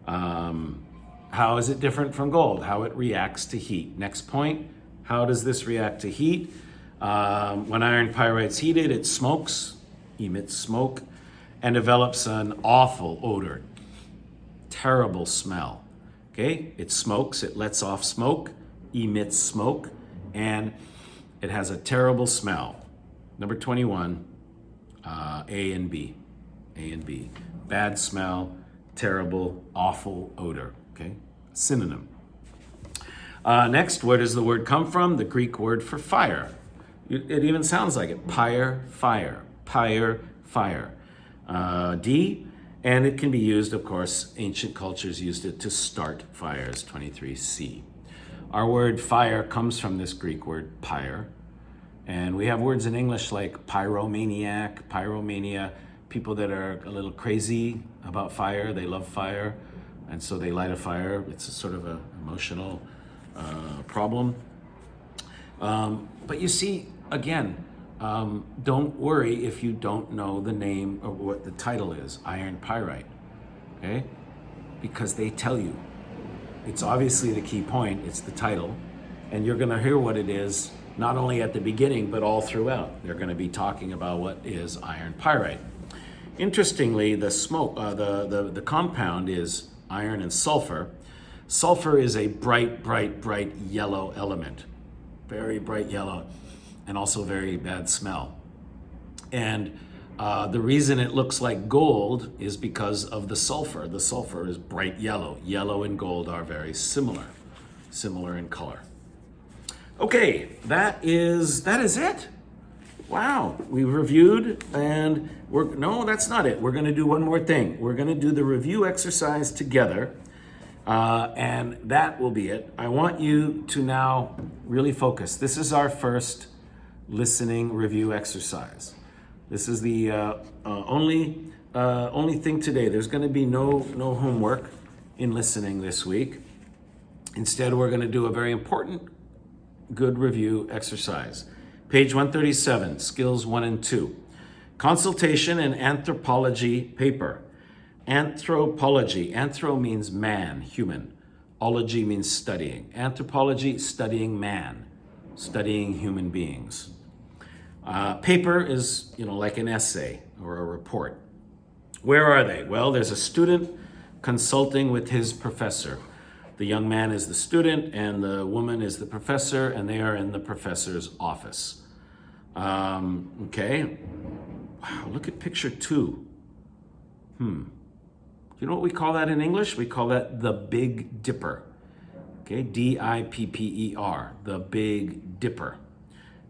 How is it different from gold? How it reacts to heat. Next point, how does this react to heat? When iron pyrite's heated, it smokes, emits smoke, and develops an awful odor, terrible smell. Okay, it smokes, it lets off smoke, emits smoke, and it has a terrible smell. Number 21, A and B. A and B. Bad smell, terrible, awful odor. Okay, synonym. Next, where does the word come from? The Greek word for fire. It even sounds like it. Pyre, fire. Pyre, fire. D, and it can be used, of course, ancient cultures used it to start fires, 23C. Our word fire comes from this Greek word pyre. And we have words in English like pyromaniac, pyromania, people that are a little crazy about fire, they love fire, and so they light a fire. It's a sort of an emotional problem. But you see, again, don't worry if you don't know the name or what the title is, iron pyrite, okay? Because they tell you. It's obviously the key point, it's the title, and you're gonna hear what it is, not only at the beginning, but all throughout. They're gonna be talking about what is iron pyrite. Interestingly, the smoke, the compound is iron and sulfur. Sulfur is a bright, bright, bright yellow element, very bright yellow, and also very bad smell. And the reason it looks like gold is because of the sulfur. The sulfur is bright yellow. Yellow and gold are very similar in color. Okay, that is it. Wow, we reviewed, and no, that's not it. We're gonna do one more thing. We're gonna do the review exercise together, and that will be it. I want you to now really focus. This is our first listening review exercise. This is the only thing today. There's gonna be no homework in listening this week. Instead, we're gonna do a very important good review exercise. Page 137, skills 1 and 2. Consultation and anthropology paper. Anthropology, anthro means man, human. Ology means studying. Anthropology, studying man, studying human beings. Paper is, like an essay or a report. Where are they? Well, there's a student consulting with his professor. The young man is the student and the woman is the professor, and they are in the professor's office. Okay. Wow, look at picture 2. Do you know what we call that in English? We call that the Big Dipper. Okay, D-I-P-P-E-R, the Big Dipper.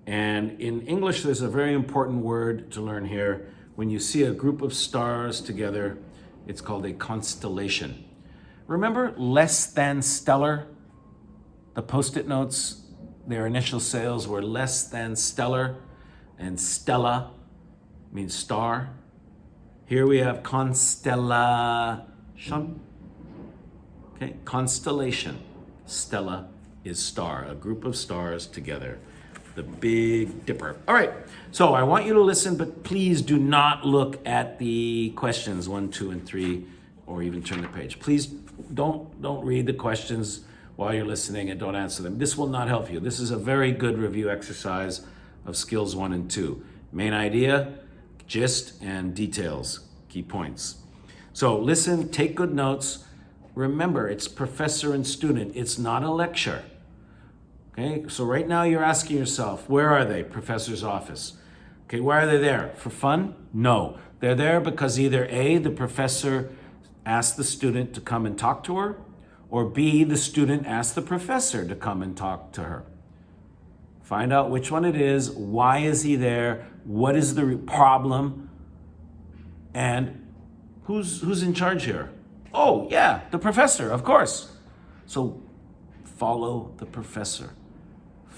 And in English, there's a very important word to learn here. When you see a group of stars together, it's called a constellation. Remember less than stellar? The Post-it notes, their initial sales were less than stellar, and stella means star. Here we have constellation. Okay, constellation. Stella is star, a group of stars together. The Big Dipper. All right, so I want you to listen, but please do not look at the questions 1, 2, and 3, or even turn the page. Please don't read the questions while you're listening and don't answer them. This will not help you. This is a very good review exercise of skills 1 and 2. Main idea, gist, and details, key points. So listen, take good notes. Remember, it's professor and student. It's not a lecture. Okay, so right now you're asking yourself, where are they? Professor's office. Okay, why are they there? For fun? No. They're there because either A, the professor asked the student to come and talk to her, or B, the student asked the professor to come and talk to her. Find out which one it is, why is he there, what is the problem, and who's in charge here? Oh, yeah, the professor, of course. So follow the professor.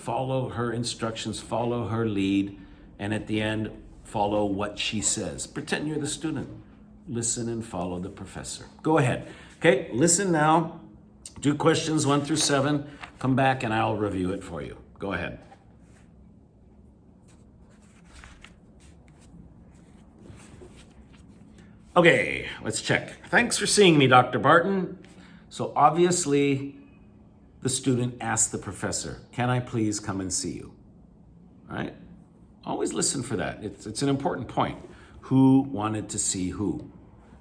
follow her instructions, follow her lead, and at the end, follow what she says. Pretend you're the student. Listen and follow the professor. Go ahead. Okay, listen now. Do questions 1 through 7. Come back and I'll review it for you. Go ahead. Okay, let's check. Thanks for seeing me, Dr. Barton. So obviously, the student asked the professor, can I please come and see you? All right? Always listen for that. It's an important point. Who wanted to see who?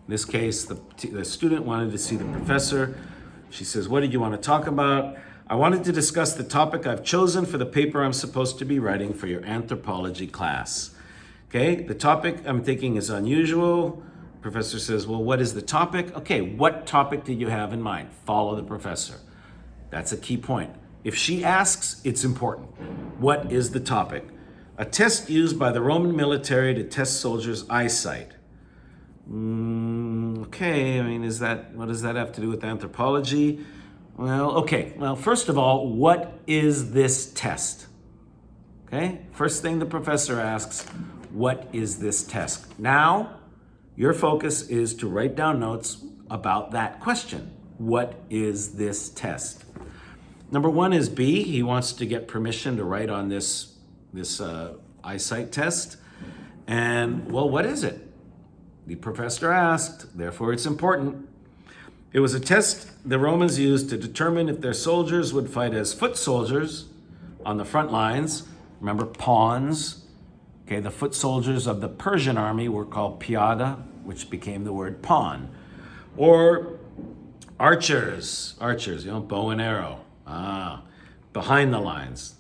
In this case, the student wanted to see the professor. She says, what did you want to talk about? I wanted to discuss the topic I've chosen for the paper I'm supposed to be writing for your anthropology class. Okay, the topic I'm thinking is unusual. Professor says, well, what is the topic? Okay, what topic did you have in mind? Follow the professor. That's a key point. If she asks, it's important. What is the topic? A test used by the Roman military to test soldiers' eyesight. Okay, I mean, what does that have to do with anthropology? Well, first of all, what is this test? Okay, first thing the professor asks, what is this test? Now, your focus is to write down notes about that question. What is this test? Number 1 is B. He wants to get permission to write on this eyesight test. And, well, what is it? The professor asked, therefore it's important. It was a test the Romans used to determine if their soldiers would fight as foot soldiers on the front lines. Remember, pawns. Okay, the foot soldiers of the Persian army were called piada, which became the word pawn. Or archers, bow and arrow. Behind the lines.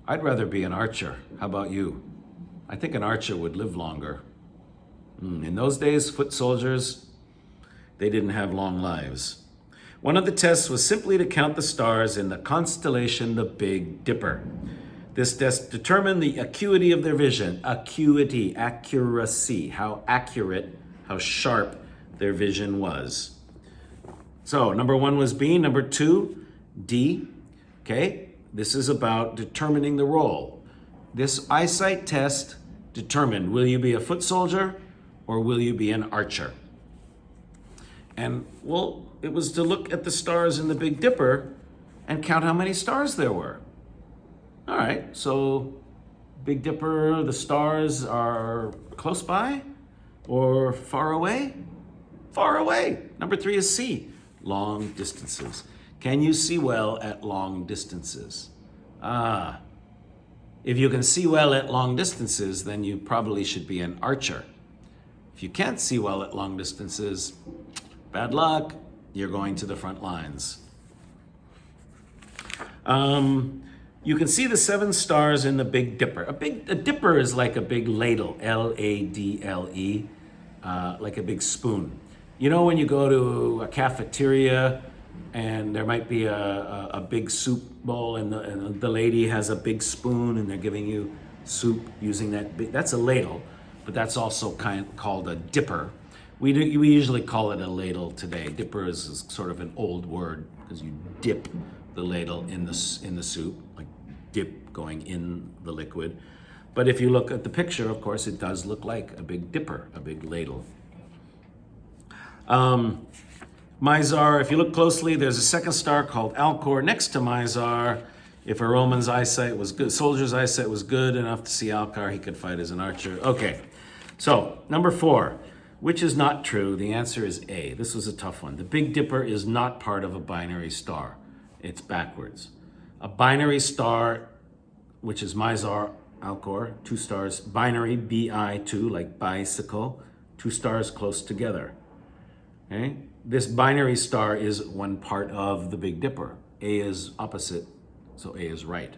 I'd rather be an archer. How about you? I think an archer would live longer. In those days, foot soldiers, they didn't have long lives. One of the tests was simply to count the stars in the constellation, the Big Dipper. This test determined the acuity of their vision. Accuracy, how accurate, how sharp their vision was. So number 1 was B, number 2, D. Okay, this is about determining the role. This eyesight test determined, will you be a foot soldier or will you be an archer? And well, it was to look at the stars in the Big Dipper and count how many stars there were. All right, so Big Dipper, the stars are close by or far away? Far away. Number 3 is C, long distances. Can you see well at long distances? If you can see well at long distances, then you probably should be an archer. If you can't see well at long distances, bad luck, you're going to the front lines. You can see the 7 stars in the Big Dipper. A dipper is like a big ladle, L-A-D-L-E, like a big spoon. You know when you go to a cafeteria and there might be a big soup bowl and the lady has a big spoon and they're giving you soup using that's a ladle, but that's also called a dipper. We usually call it a ladle today. Dipper is sort of an old word because you dip the ladle in the soup, like dip going in the liquid. But if you look at the picture, of course, it does look like a big dipper, a big ladle. Mizar, if you look closely, there's a second star called Alcor next to Mizar. If a Roman's eyesight was good, soldier's eyesight was good enough to see Alcor, he could fight as an archer. Okay, so number 4, which is not true? The answer is A. This was a tough one. The Big Dipper is not part of a binary star. It's backwards. A binary star, which is Mizar, Alcor, 2 stars, binary, B-I-2, like bicycle, 2 stars close together. Okay? This binary star is one part of the Big Dipper. A is opposite, so A is right.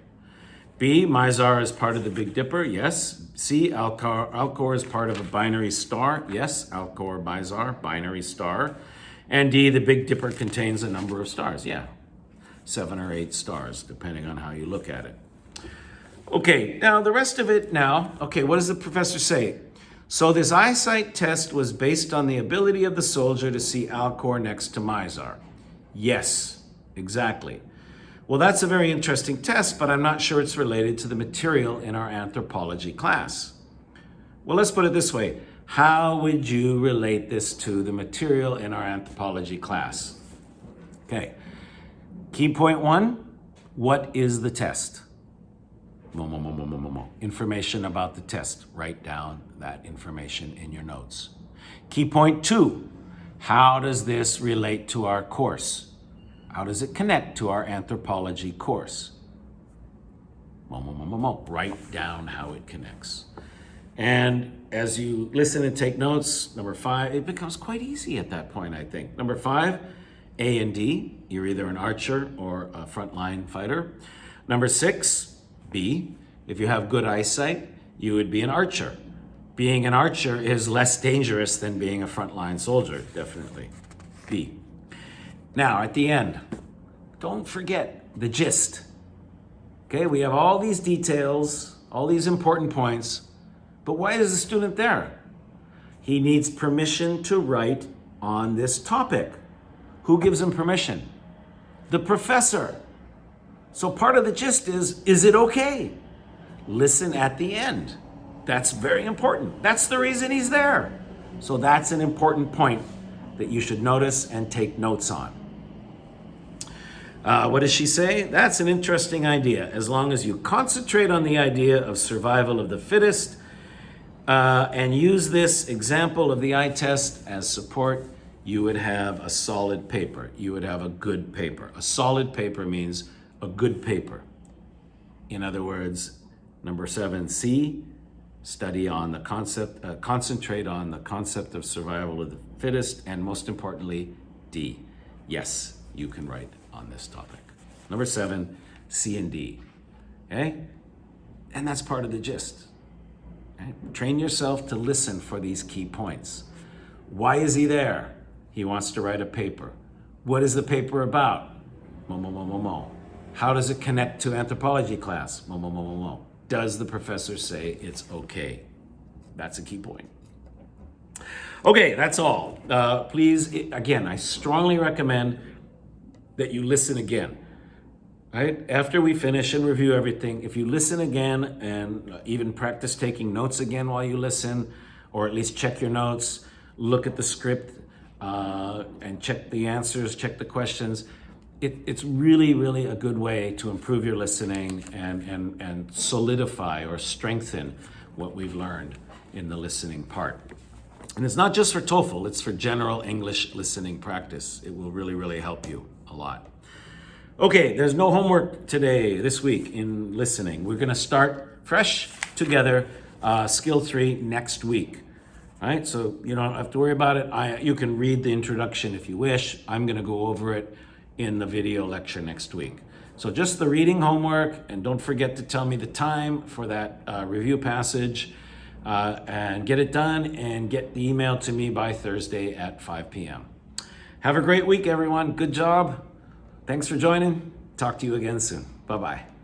B, Mizar is part of the Big Dipper, yes. C, Alcor is part of a binary star, yes. Alcor, Mizar, binary star. And D, the Big Dipper contains a number of stars, yeah. 7 or 8 stars, depending on how you look at it. Okay, now the rest of it now, okay, what does the professor say? So this eyesight test was based on the ability of the soldier to see Alcor next to Mizar. Yes, exactly. Well, that's a very interesting test, but I'm not sure it's related to the material in our anthropology class. Well, let's put it this way. How would you relate this to the material in our anthropology class? Okay. Key point 1, what is the test? Information about the test. Write down that information in your notes. Key point 2, how does this relate to our course? How does it connect to our anthropology course? Write down how it connects. And as you listen and take notes, number 5, it becomes quite easy at that point, I think. Number 5, A and D, you're either an archer or a frontline fighter. Number 6, B, if you have good eyesight, you would be an archer. Being an archer is less dangerous than being a frontline soldier, definitely. B. Now, at the end, don't forget the gist. Okay, we have all these details, all these important points, but why is the student there? He needs permission to write on this topic. Who gives him permission? The professor. So part of the gist is it okay? Listen at the end. That's very important. That's the reason he's there. So that's an important point that you should notice and take notes on. What does she say? That's an interesting idea. As long as you concentrate on the idea of survival of the fittest and use this example of the eye test as support, you would have a solid paper. You would have a good paper. A solid paper means a good paper. In other words, number 7C, study on the concept, concentrate on the concept of survival of the fittest, and most importantly, D, yes, you can write on this topic. Number 7, C and D, okay? And that's part of the gist. Okay? Train yourself to listen for these key points. Why is he there? He wants to write a paper. What is the paper about? How does it connect to anthropology class? Does the professor say it's okay? That's a key point. Okay, that's all. Please, again, I strongly recommend that you listen again. Right? After we finish and review everything, if you listen again and even practice taking notes again while you listen, or at least check your notes, look at the script, and check the answers, check the questions. It's really, really a good way to improve your listening and solidify or strengthen what we've learned in the listening part. And it's not just for TOEFL, it's for general English listening practice. It will really, really help you a lot. Okay, there's no homework today, this week, in listening. We're gonna start fresh together, Skill 3 next week. All right, so you don't have to worry about it. You can read the introduction if you wish. I'm gonna go over it in the video lecture next week. So just the reading homework, and don't forget to tell me the time for that review passage, and get it done and get the email to me by Thursday at 5 p.m. Have a great week, everyone. Good job. Thanks for joining. Talk to you again soon. Bye-bye.